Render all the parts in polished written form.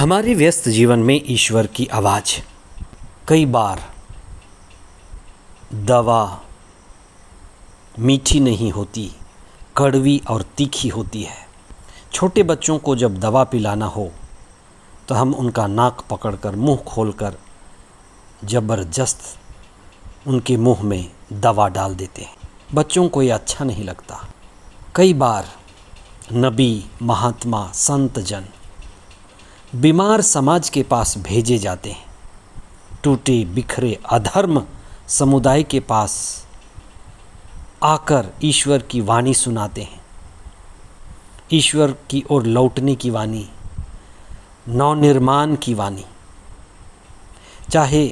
हमारे व्यस्त जीवन में ईश्वर की आवाज़ कई बार दवा मीठी नहीं होती, कड़वी और तीखी होती है। छोटे बच्चों को जब दवा पिलाना हो तो हम उनका नाक पकड़कर मुंह खोलकर ज़बरदस्त उनके मुंह में दवा डाल देते हैं। बच्चों को ये अच्छा नहीं लगता। कई बार नबी, महात्मा, संत जन बीमार समाज के पास भेजे जाते हैं। टूटे बिखरे अधर्म समुदाय के पास आकर ईश्वर की वाणी सुनाते हैं। ईश्वर की ओर लौटने की वाणी, नवनिर्माण की वाणी। चाहे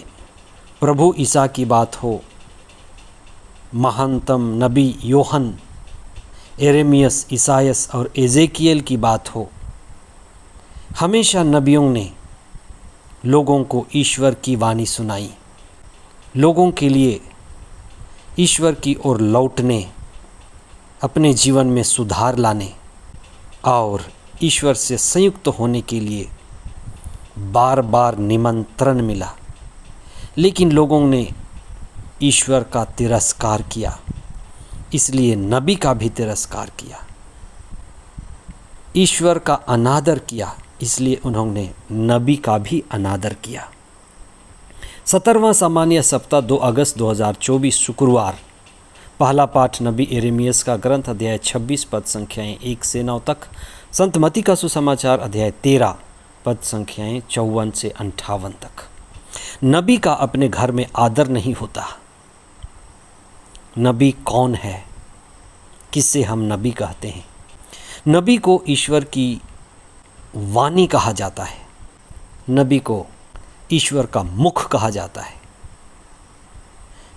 प्रभु ईसा की बात हो, महानतम नबी योहन, एरेमियस, ईसायस और एजेकियल की बात हो, हमेशा नबियों ने लोगों को ईश्वर की वाणी सुनाई। लोगों के लिए ईश्वर की ओर लौटने, अपने जीवन में सुधार लाने और ईश्वर से संयुक्त होने के लिए बार बार निमंत्रण मिला, लेकिन लोगों ने ईश्वर का तिरस्कार किया, इसलिए नबी का भी तिरस्कार किया। ईश्वर का अनादर किया, इसलिए उन्होंने नबी का भी अनादर किया। 17वां सामान्य सप्ताह 2 अगस्त 2024 शुक्रवार। पहला पाठ नबी एरेमियस का ग्रंथ अध्याय 26 पद संख्याएं 1 से 9 तक। संत मत्ती का सुसमाचार अध्याय 13 पद संख्याएं 54 से 58 तक। नबी का अपने घर में आदर नहीं होता। नबी कौन है, किससे हम नबी कहते हैं? नबी को ईश्वर की वाणी कहा जाता है। नबी को ईश्वर का मुख कहा जाता है,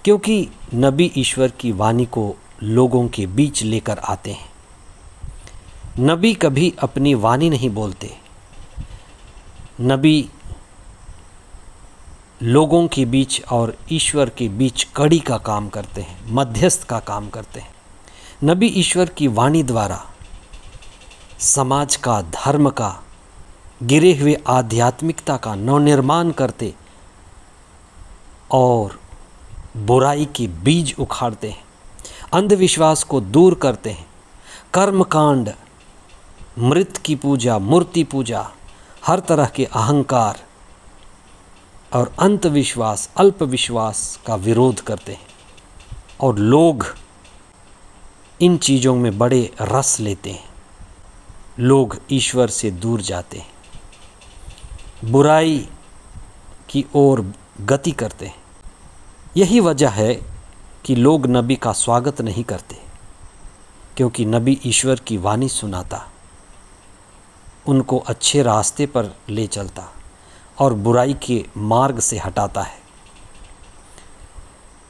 क्योंकि नबी ईश्वर की वाणी को लोगों के बीच लेकर आते हैं। नबी कभी अपनी वाणी नहीं बोलते। नबी लोगों के बीच और ईश्वर के बीच कड़ी का काम करते हैं, मध्यस्थ का काम करते हैं। नबी ईश्वर की वाणी द्वारा समाज का, धर्म का, गिरे हुए आध्यात्मिकता का नवनिर्माण करते और बुराई के बीज उखाड़ते हैं, अंधविश्वास को दूर करते हैं। कर्मकांड, मृत की पूजा, मूर्ति पूजा, हर तरह के अहंकार और अंधविश्वास, अल्पविश्वास का विरोध करते हैं। और लोग इन चीज़ों में बड़े रस लेते हैं। लोग ईश्वर से दूर जाते हैं, बुराई की ओर गति करते हैं। यही वजह है कि लोग नबी का स्वागत नहीं करते, क्योंकि नबी ईश्वर की वाणी सुनाता, उनको अच्छे रास्ते पर ले चलता और बुराई के मार्ग से हटाता है।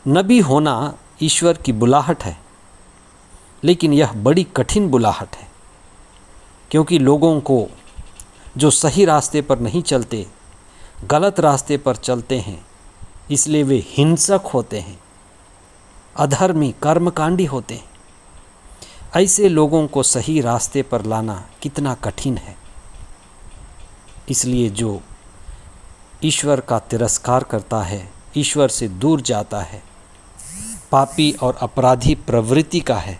नबी होना ईश्वर की बुलाहट है, लेकिन यह बड़ी कठिन बुलाहट है, क्योंकि लोगों को जो सही रास्ते पर नहीं चलते, गलत रास्ते पर चलते हैं, इसलिए वे हिंसक होते हैं, अधर्मी, कर्मकांडी होते हैं। ऐसे लोगों को सही रास्ते पर लाना कितना कठिन है। इसलिए जो ईश्वर का तिरस्कार करता है, ईश्वर से दूर जाता है, पापी और अपराधी प्रवृत्ति का है,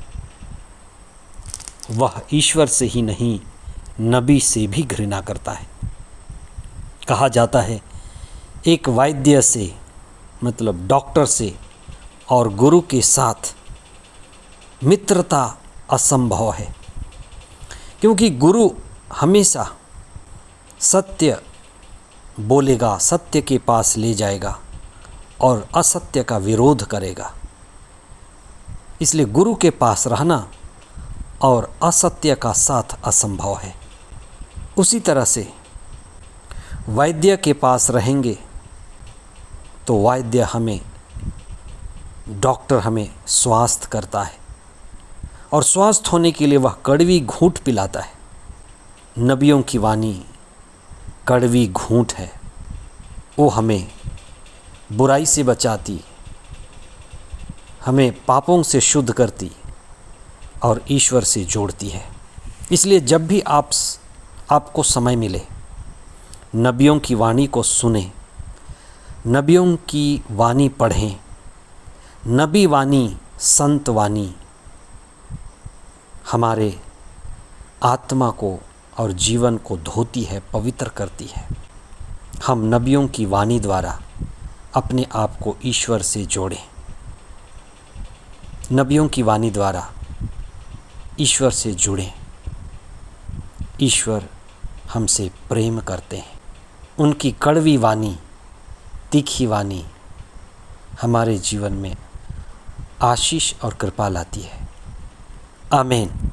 वह ईश्वर से ही नहीं, नबी से भी घृणा करता है। कहा जाता है एक वैद्य से, मतलब डॉक्टर से और गुरु के साथ मित्रता असंभव है, क्योंकि गुरु हमेशा सत्य बोलेगा, सत्य के पास ले जाएगा और असत्य का विरोध करेगा। इसलिए गुरु के पास रहना और असत्य का साथ असंभव है। उसी तरह से वैद्य के पास रहेंगे तो वैद्य हमें, डॉक्टर हमें स्वास्थ्य करता है, और स्वास्थ्य होने के लिए वह कड़वी घूंट पिलाता है। नबियों की वाणी कड़वी घूंट है। वो हमें बुराई से बचाती, हमें पापों से शुद्ध करती और ईश्वर से जोड़ती है। इसलिए जब भी आपको समय मिले, नबियों की वाणी को सुने, नबियों की वाणी पढ़ें। नबी वाणी, संत वाणी हमारे आत्मा को और जीवन को धोती है, पवित्र करती है। हम नबियों की वाणी द्वारा अपने आप को ईश्वर से जोड़ें। नबियों की वाणी द्वारा ईश्वर से जुड़ें। ईश्वर हमसे प्रेम करते हैं। उनकी कड़वी वाणी, तीखी वाणी हमारे जीवन में आशीष और कृपा लाती है। आमीन।